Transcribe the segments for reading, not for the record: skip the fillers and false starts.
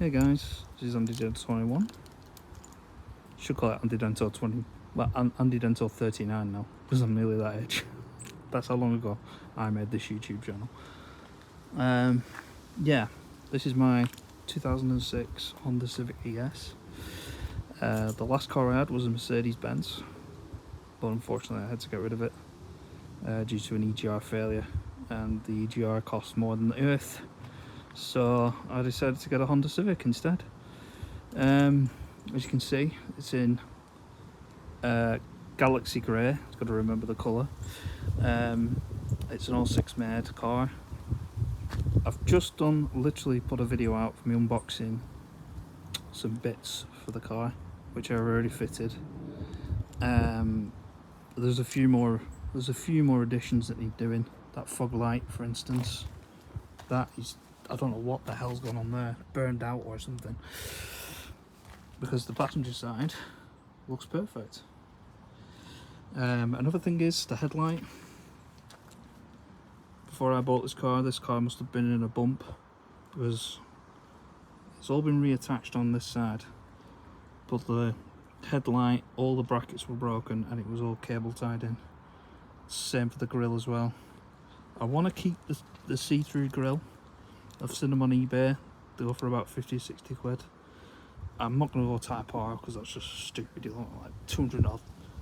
Hey guys, this is Andy Dental 21. Should call it Andy Dental 20. Well, Andy Dental 39 now, because I'm nearly that age. That's how long ago I made this YouTube channel. Yeah, this is my 2006 Honda Civic ES. The last car I had was a Mercedes-Benz, but unfortunately I had to get rid of it due to an EGR failure, and the EGR cost more than the earth. So I decided to get a Honda Civic instead. As you can see, it's in Galaxy Grey. I've got to remember the colour. It's an 06 made car. I've just literally put a video out for me unboxing some bits for the car, which I've already fitted. There's a few more additions that need doing. That fog light, for instance, that is, I don't know what the hell's gone on there, burned out or something, because the passenger side looks perfect. Another thing is the headlight. Before I bought this car must have been in a bump, because it's all been reattached on this side, but the headlight, all the brackets were broken and it was all cable tied in. Same for the grille as well. I want to keep the see-through grille. I've seen them on eBay, they go for about 50 or 60 quid. I'm not going to go Type R because that's just stupid. You want like 200 or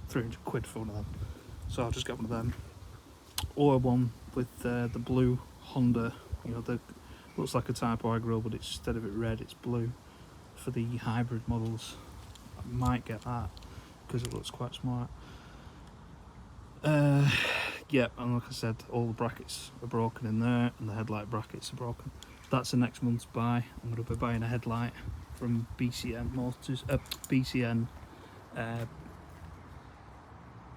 300 quid for one of them, so I'll just get one of them, or one with the blue Honda, you know, the looks like a Type R grille, but instead of it red it's blue for the hybrid models. I might get that because it looks quite smart. Yeah, and like I said, all the brackets are broken in there and the headlight brackets are broken. That's the next month's buy. I'm going to be buying a headlight from BCN Motors. BCN.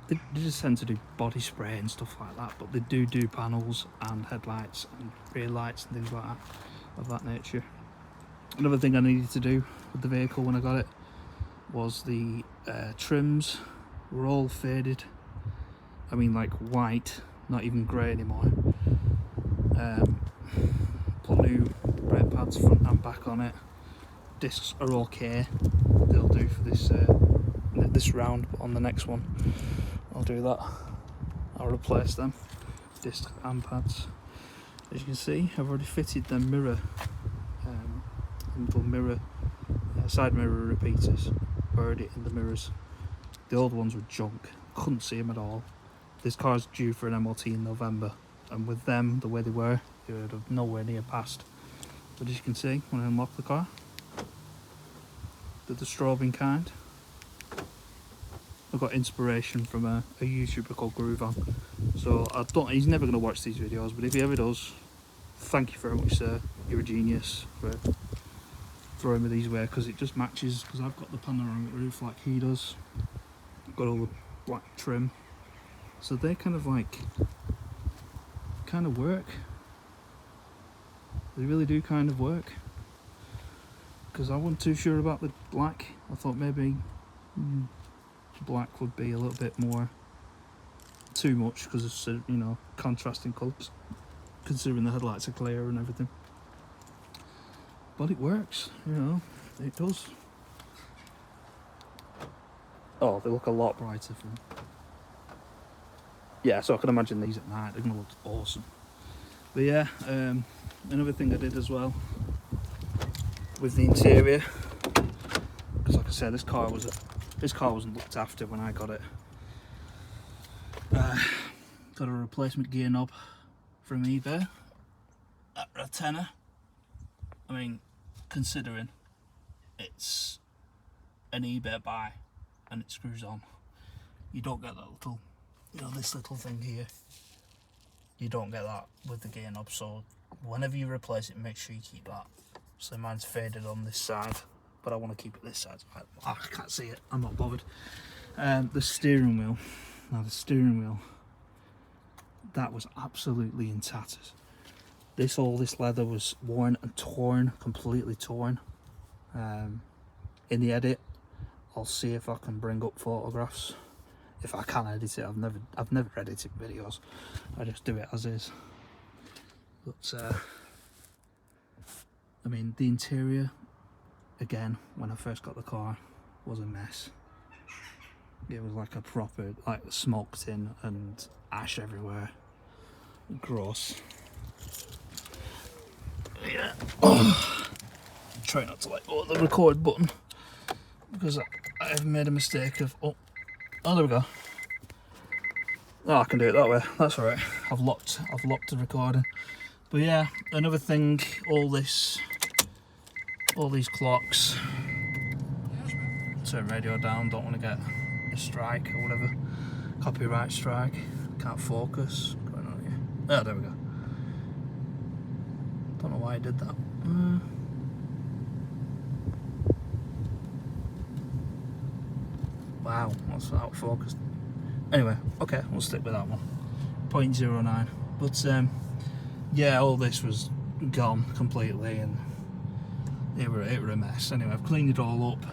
They just tend to do body spray and stuff like that, but they do panels and headlights and rear lights and things like that, of that nature. Another thing I needed to do with the vehicle when I got it was the trims were all faded. I mean, like white, not even grey anymore. Put new brake pads front and back on it. Discs are okay, they'll do for this round, but on the next one I'll do that. I'll replace them, disc and pads. As you can see, I've already fitted the mirror, little mirror, side mirror repeaters already in the mirrors. The old ones were junk, couldn't see them at all. This car's due for an MOT in November, and with them the way they were, they would have nowhere near passed. But as you can see, when I unlock the car, they're the strobing kind. I got inspiration from a YouTuber called Groovan. So he's never going to watch these videos, but if he ever does, thank you very much, sir. You're a genius for throwing me these way, because it just matches, because I've got the panoramic roof like he does. I've got all the black trim. So they kind of work. They really do kind of work. Because I wasn't too sure about the black. I thought maybe black would be a little bit more too much, because it's, you know, contrasting colours, considering the headlights are clear and everything. But it works, you know, it does. Oh, they look a lot brighter from. Yeah, so I can imagine these at night, they're going to look awesome. But yeah, another thing I did as well with the interior, because like I said, this car wasn't looked after when I got it. Got a replacement gear knob from eBay at a tenner. I mean, considering it's an eBay buy and it screws on, you don't get that little, you know, this little thing here. You don't get that with the gear knob, so whenever you replace it, make sure you keep that. So mine's faded on this side, but I want to keep it this side. I can't see it, I'm not bothered. The steering wheel. Now the steering wheel, that was absolutely in tatters. All this leather was worn and torn, completely torn. In the edit, I'll see if I can bring up photographs. If I can edit it, I've never edited videos. I just do it as is. But I mean, the interior again, when I first got the car, was a mess. It was like a proper, like, smoke tin and ash everywhere. Gross. Yeah. Try not to let go of the record button because I have made a mistake of. Oh, there we go. Oh, I can do it that way. That's alright. I've locked the recording. But yeah, another thing. All these clocks. Turn radio down. Don't want to get a strike or whatever. Copyright strike. Can't focus. What's going on here? Oh, there we go. Don't know why I did that. Wow, that's out of focus. Anyway, okay, we'll stick with that one. 0.09. But yeah, all this was gone completely, and it were a mess. Anyway, I've cleaned it all up.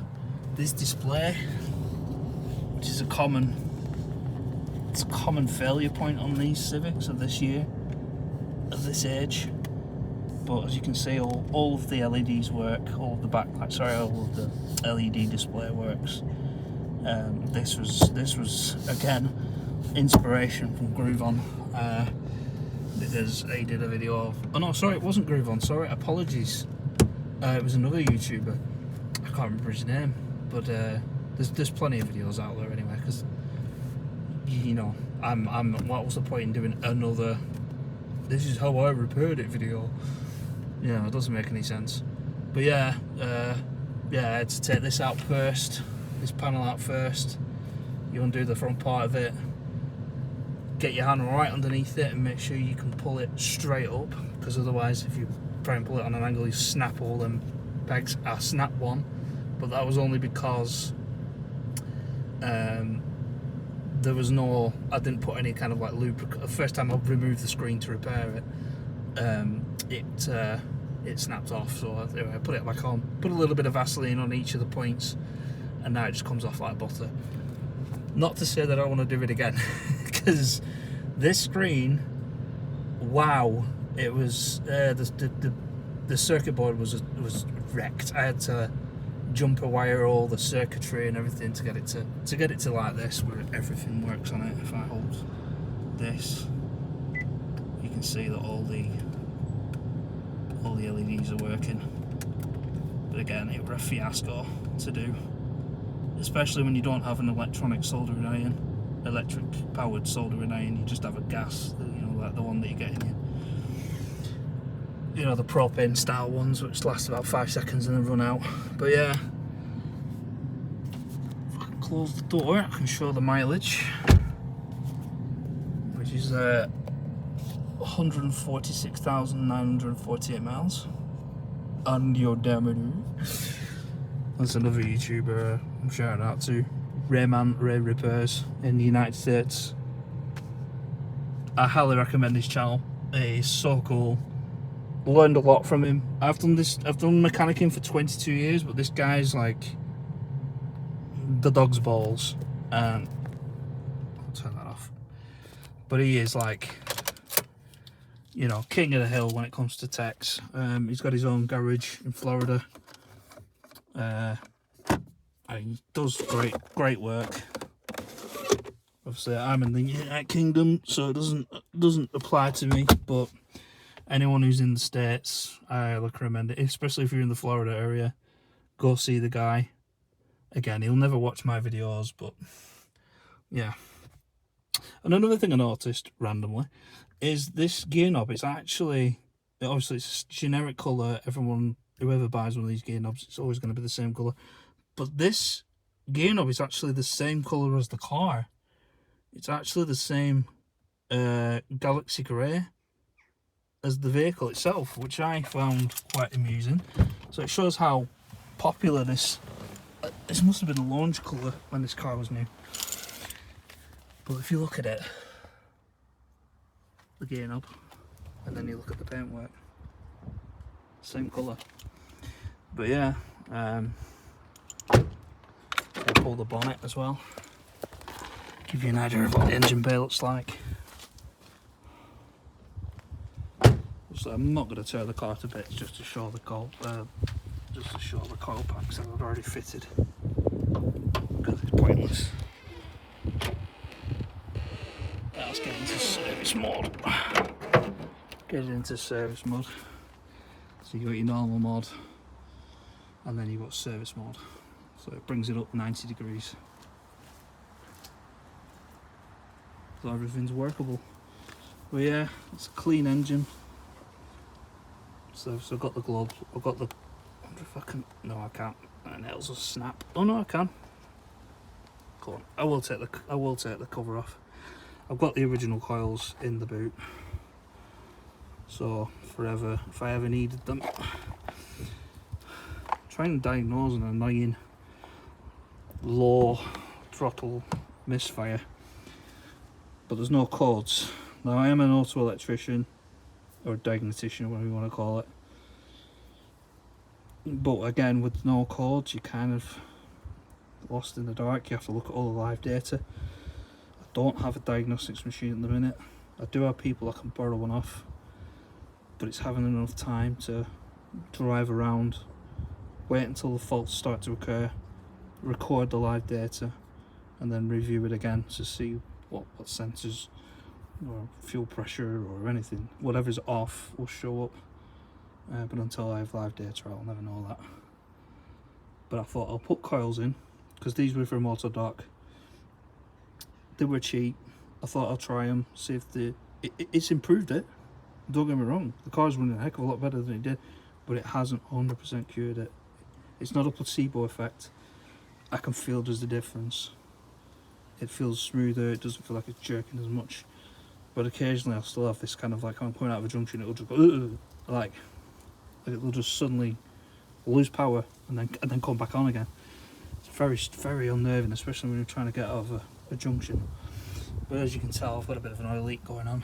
This display, which is a common failure point on these Civics of this year, of this age. But as you can see, all of the LEDs work, all of the backlight, sorry, all of the LED display works. This was again inspiration from Groovon, because he did a video of. Oh no, sorry, it wasn't Groovon. Sorry, apologies. It was another YouTuber. I can't remember his name, but there's plenty of videos out there anyway. Because you know, what was the point in doing another? This is how I repaired it video. Yeah, it doesn't make any sense. But yeah, I had to take this out first. This panel out first. You undo the front part of it, get your hand right underneath it and make sure you can pull it straight up, because otherwise if you try and pull it on an angle you snap all them pegs. I snapped one, but that was only because there was no, I didn't put any kind of like lubricant. The first time I removed the screen to repair it, it snapped off, so I put it back on, put a little bit of Vaseline on each of the points, and now it just comes off like butter. Not to say that I want to do it again, because this screen, wow, it was the circuit board was wrecked. I had to jumper wire all the circuitry and everything to get it to like this, where everything works on it. If I hold this, you can see that all the LEDs are working. But again, it was a fiasco to do, especially when you don't have an electric powered soldering iron. You just have a gas, you know, like the one that you get in the propane style ones, which last about 5 seconds and then run out. But yeah, if I can close the door, I can show the mileage, which is 146,948 miles on the odometer. That's another YouTuber I'm shouting out to, Ray Repairs in the United States. I highly recommend his channel. He's so cool. Learned a lot from him. I've done mechanicking for 22 years, but this guy's like the dog's balls. And I'll turn that off. But he is like, you know, king of the hill when it comes to techs. He's got his own garage in Florida. And he does great work. Obviously, I'm in the United Kingdom, so it doesn't apply to me. But anyone who's in the States, I recommend it, especially if you're in the Florida area. Go see the guy. Again, he'll never watch my videos, but yeah. And another thing I noticed randomly is this gear knob. It's actually, obviously it's a generic colour. Whoever buys one of these gear knobs, it's always going to be the same colour. But this gear knob is actually the same colour as the car. It's actually the same Galaxy Grey as the vehicle itself, which I found quite amusing. So it shows how popular this must have been a launch colour when this car was new. But if you look at it, the gear knob, and then you look at the paintwork, same colour. But yeah, I'll pull the bonnet as well, give you an idea of what the engine bay looks like. So I'm not going to tear the car to bits just to show the just to show the coil packs that I've already fitted, because it's pointless. Let's get into service mode. Get into service mode. So you got your normal mode, and then you've got service mode. So it brings it up 90 degrees. So everything's workable. But yeah, it's a clean engine. So I've got the globes. I've got the. I wonder if I can. No, I can't. My nails will snap. Oh no, I can. Come on. I will take the cover off. I've got the original coils in the boot. So forever, if I ever needed them. Trying to diagnose an annoying low throttle misfire, but there's no codes. Now I am an auto electrician or diagnostician, or whatever you want to call it, but again, with no codes, you're kind of lost in the dark. You have to look at all the live data. I don't have a diagnostics machine at the minute. I do have people I can borrow one off, but it's having enough time to drive around, wait until the faults start to occur, record the live data, and then review it again to see what sensors or fuel pressure or anything, whatever's off will show up. But until I have live data, I'll never know that. But I thought I'll put coils in, because these were from Autodoc. They were cheap. I thought I'll try them, see if it's improved it. Don't get me wrong, the car's running a heck of a lot better than it did, but it hasn't 100% cured it. It's not a placebo effect. I can feel there's a difference. It feels smoother, it doesn't feel like it's jerking as much. But occasionally I'll still have this kind of like, when I'm coming out of a junction, it'll just go, like it'll just suddenly lose power and then come back on again. It's very unnerving, especially when you're trying to get out of a junction. But as you can tell, I've got a bit of an oil leak going on.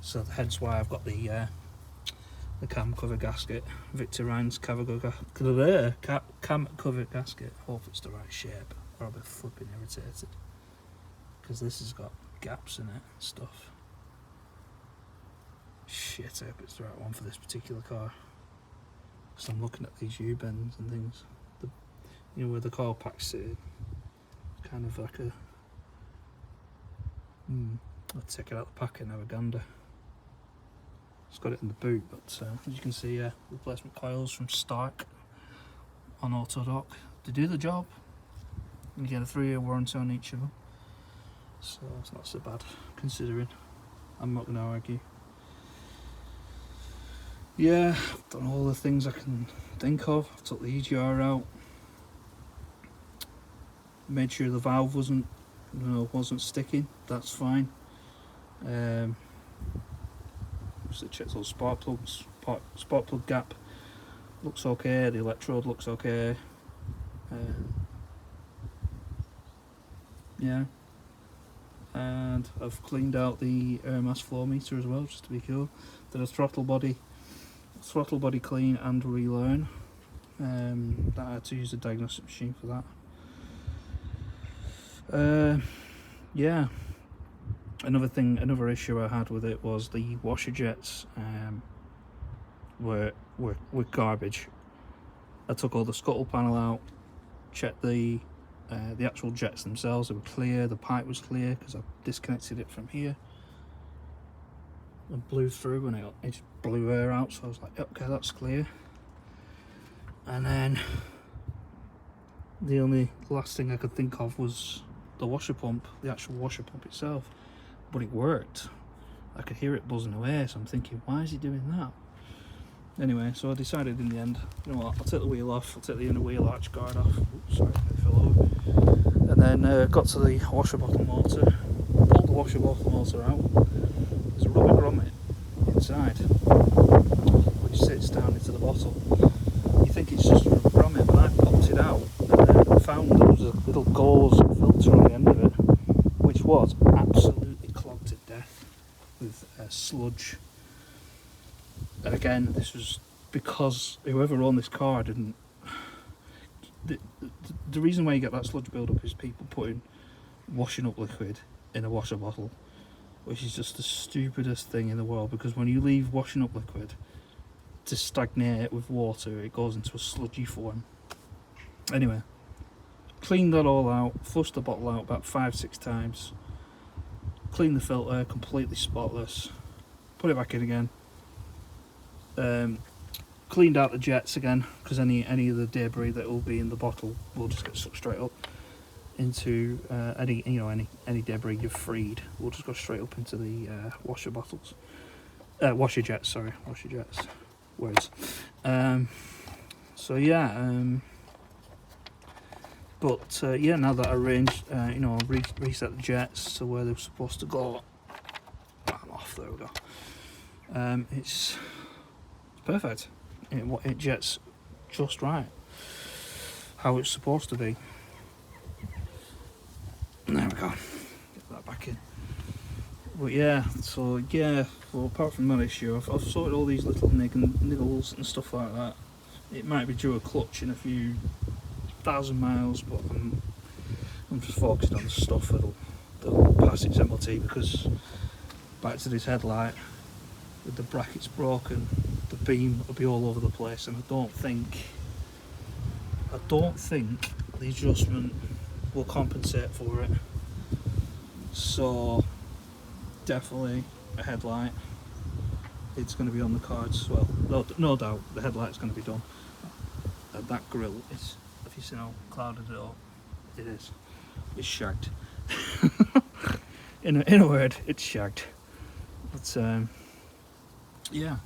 So hence why I've got the cam cover gasket, Victor Ryan's cam cover gasket. Hope it's the right shape, or I'll be flipping irritated, because this has got gaps in it and stuff. Shit, I hope it's the right one for this particular car, because I'm looking at these U-bends and things. You know where the coil pack's sitting, kind of like a. I'll take it out the pack and have a gander. It's got it in the boot, but as you can see, replacement coils from Stark on Autodoc. They do the job. You get a 3-year warranty on each of them, so it's not so bad considering. I'm not going to argue. Yeah, I've done all the things I can think of. I took the EGR out, made sure the valve wasn't sticking. That's fine. So checked all spark plugs. Spark plug gap looks okay. The electrode looks okay. Yeah, and I've cleaned out the air mass flow meter as well, just to be cool. Did a throttle body clean and relearn. That I had to use a diagnostic machine for that. Yeah. Another issue I had with it was the washer jets were garbage. I took all the scuttle panel out, checked the actual jets themselves. They were clear. The pipe was clear because I disconnected it from here and blew through, and it just blew air out. So I was like, okay, that's clear. And then the last thing I could think of was the washer pump, the actual washer pump itself. But it worked. I could hear it buzzing away, so I'm thinking, why is he doing that? Anyway, so I decided in the end, you know what, I'll take the wheel off, I'll take the inner wheel arch guard off. Oops, sorry, it fell over. And then got to the washer bottle motor, pulled the washer bottle motor out. There's a rubber grommet inside, which sits down into the bottle. You think it's just a rubber grommet, but I popped it out and then found there was a little gauze filter on the end of it, which was absolutely clogged to death with sludge. And again, this was because whoever owned this car didn't. The reason why you get that sludge build-up is people putting washing up liquid in a washer bottle, which is just the stupidest thing in the world, because when you leave washing up liquid to stagnate with water, it goes into a sludgy form. Anyway, cleaned that all out, flushed the bottle out about 5-6 times, cleaned the filter, completely spotless, put it back in again, cleaned out the jets again, because any of the debris that will be in the bottle will just get sucked straight up into any debris you've freed will just go straight up into the washer jets. Words. So yeah, yeah, now that I arranged, reset the jets to where they're supposed to go, I'm off. There we go. It's perfect. It jets just right, how it's supposed to be. There we go. Get that back in. But yeah, so apart from that issue, I've sorted all these little niggles and stuff like that. It might be due a clutch in a few thousand miles, but I'm just focusing on the stuff that'll pass its MOT, because back to this headlight, with the brackets broken, the beam will be all over the place, and I don't think the adjustment will compensate for it. So definitely a headlight. It's going to be on the cards as well. No doubt the headlight's going to be done. That grille is, have you seen how clouded it up? It is. It's shagged. in a word, it's shagged. But yeah.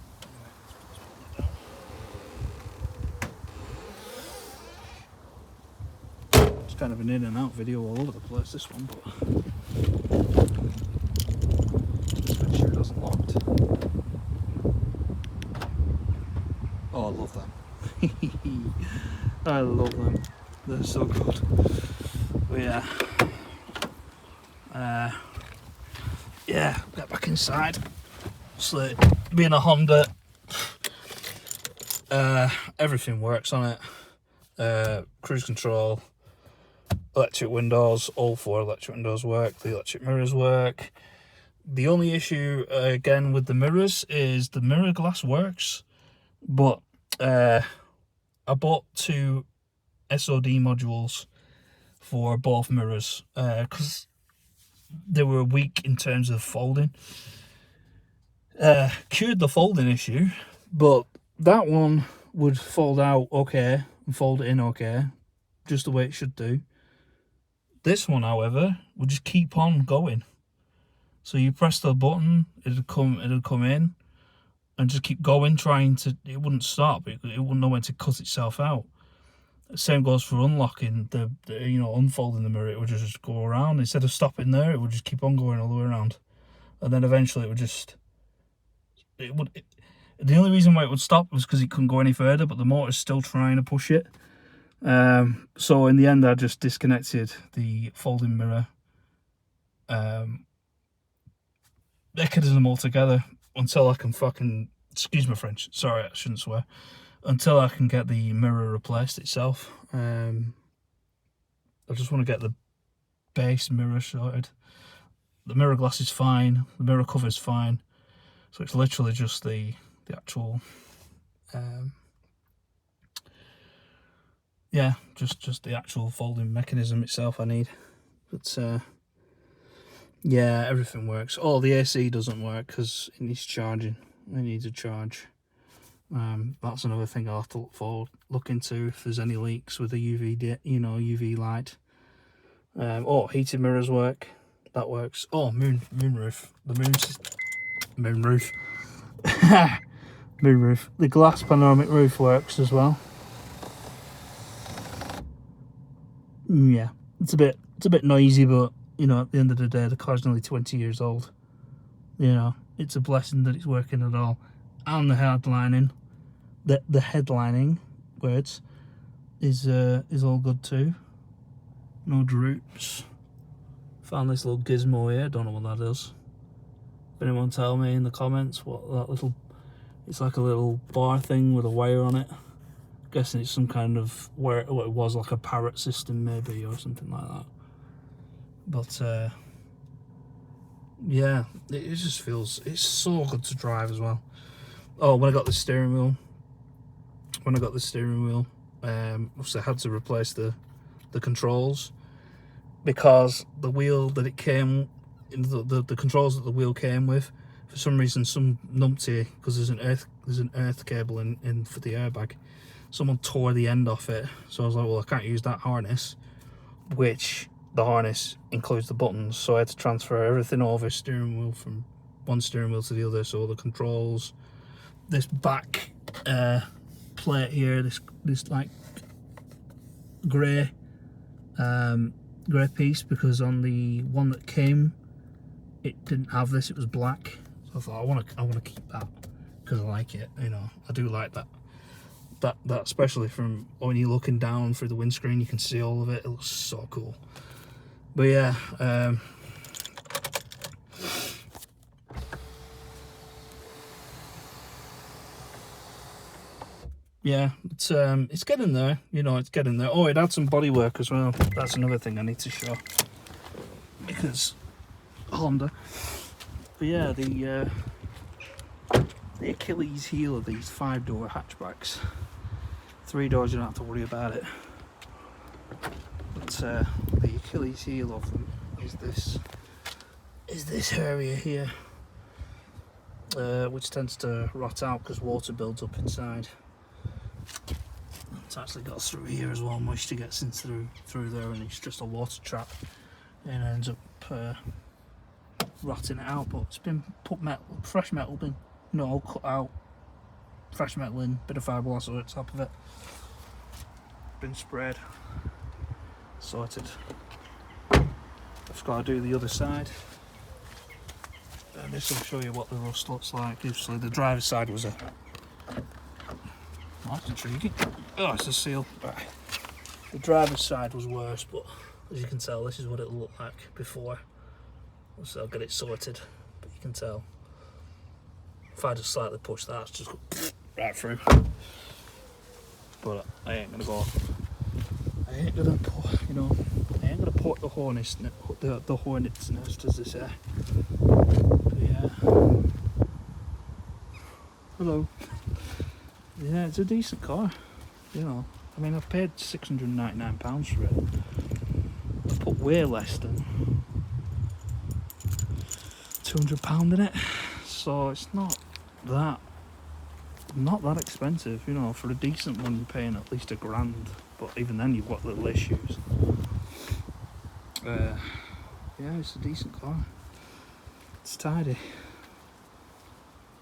It's kind of an in and out video all over the place, this one, but just make sure it hasn't locked. Oh, I love them. I love them. They're so good. But yeah, get back inside. So, being a Honda, everything works on it. Cruise control, electric windows, all 4 electric windows work, the electric mirrors work. The only issue, again, with the mirrors is the mirror glass works, but I bought 2 SOD modules for both mirrors, because they were weak in terms of folding. Cured the folding issue, but that one would fold out okay and fold in okay, just the way it should do. This one, however, would just keep on going. So you press the button, it'd come in and just keep going, it wouldn't stop. It wouldn't know when to cut itself out. Same goes for unlocking the unfolding the mirror. It would just go around. Instead of stopping there, it would just keep on going all the way around, and then eventually the only reason why it would stop was because it couldn't go any further, but the motor's still trying to push it. So in the end, I just disconnected the folding mirror mechanism altogether until I can excuse my French, sorry, I shouldn't swear, until I can get the mirror replaced itself. I just want to get the base mirror sorted. The mirror glass is fine, the mirror cover is fine, so it's literally just the actual just the actual folding mechanism itself I need. But yeah, everything works. Oh, the AC doesn't work because it needs charging. It needs a charge. That's another thing I'll have to look into if there's any leaks with the UV light. Oh, heated mirrors work. That works. Oh, moonroof. Moonroof. Moonroof. The glass panoramic roof works as well. Yeah, it's a bit noisy, but at the end of the day, the car's nearly 20 years old. It's a blessing that it's working at all. And the headlining, the headlining words is all good too. No droops. Found this little gizmo here. Don't know what that is. If anyone tell me in the comments what that little, it's like a little bar thing with a wire on it. Guessing it's some kind of what it was, like a parrot system maybe, or something like that. But yeah, it just feels, it's so good to drive as well. Oh, when I got the steering wheel, when I got the steering wheel. Obviously I had to replace the controls, because the wheel that it came in, the controls that the wheel came with, for some reason, some numpty, because there's an earth cable in for the airbag, someone tore the end off it. So I was like, well, I can't use that harness, which the harness includes the buttons, so I had to transfer everything over, steering wheel from one steering wheel to the other. So the controls, this back plate here, this like grey piece, because on the one that came, it didn't have this, it was black. So I thought, I want to keep that, because I like it, you know. I do like that especially from when you're looking down through the windscreen, you can see all of it. It looks so cool. But yeah, yeah, it's getting there, you know, it's getting there. Oh, it had some bodywork as well. That's another thing I need to show, because Honda. But yeah, the Achilles heel of these 5-door hatchbacks. 3 doors, you don't have to worry about it. But the Achilles heel of them is this area here, which tends to rot out because water builds up inside. It's actually got through here as well. Moisture gets in through there, and it's just a water trap, and ends up rotting it out. But it's been put fresh metal bin, all cut out, fresh metal in, bit of fiberglass over the top of it, been sprayed, sorted. I've just got to do the other side, and this will show you what the rust looks like. Obviously the driver's side was a... Oh, that's intriguing. Oh, it's a seal. Right. The driver's side was worse, but as you can tell, this is what it looked like before. So I'll get it sorted, but you can tell. If I just slightly push that, it's just go right through. But I ain't gonna go. I ain't gonna put the hornet's nest, as they say. But yeah. Hello. Yeah, it's a decent car, you know. I mean, I've paid £699 for it. I've put way less than £200 in it, so it's not that expensive, you know. For a decent one, you're paying at least £1,000, but even then, you've got little issues. Yeah, it's a decent car. It's tidy.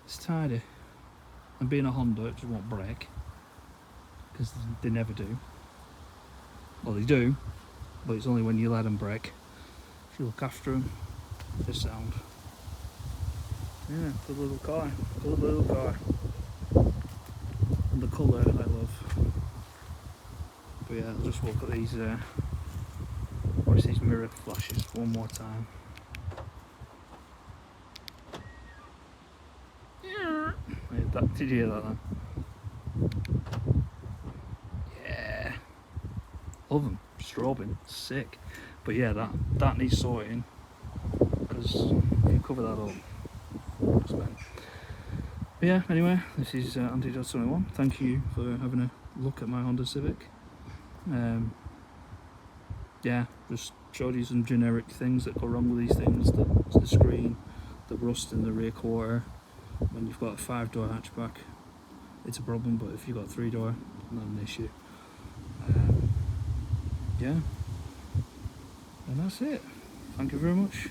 It's tidy. And being a Honda, it just won't break, because they never do. Well, they do, but it's only when you let them break. If you look after them, they sound. Yeah, good little car. Good little car. And the colour I love. But yeah, I'll just look at these. Watch these mirror flashes one more time. Did you hear that then? Yeah. Love them. Strobing. Sick. But yeah, that needs sorting, because if you cover that up, it's bad. But yeah, anyway, this is Anti-21. Thank you for having a look at my Honda Civic. Yeah, just showed you some generic things that go wrong with these things. The screen, the rust in the rear quarter. When you've got a 5-door hatchback, it's a problem, but if you've got a 3-door, not an issue. Yeah, and that's it. Thank you very much.